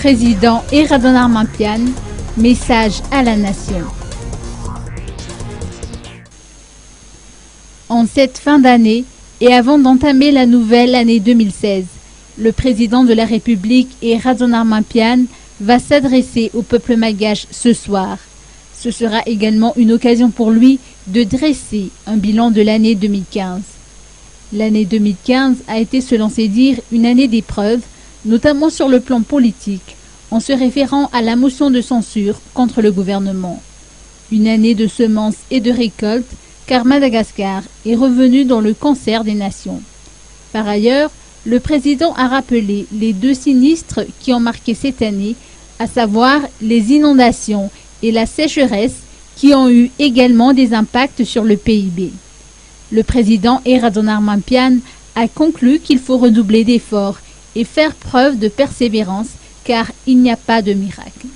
Président Eradon Mampiane, message à la nation. En cette fin d'année, et avant d'entamer la nouvelle année 2016, le président de la République Eradon Mampiane va s'adresser au peuple malgache ce soir. Ce sera également une occasion pour lui de dresser un bilan de l'année 2015. L'année 2015 a été, selon ses dires, une année d'épreuve, notamment sur le plan politique, en se référant à la motion de censure contre le gouvernement. Une année de semences et de récoltes, car Madagascar est revenu dans le concert des nations. Par ailleurs, le président a rappelé les deux sinistres qui ont marqué cette année, à savoir les inondations et la sécheresse, qui ont eu également des impacts sur le PIB. Le président Eradon Mampiane a conclu qu'il faut redoubler d'efforts et faire preuve de persévérance, car il n'y a pas de miracle.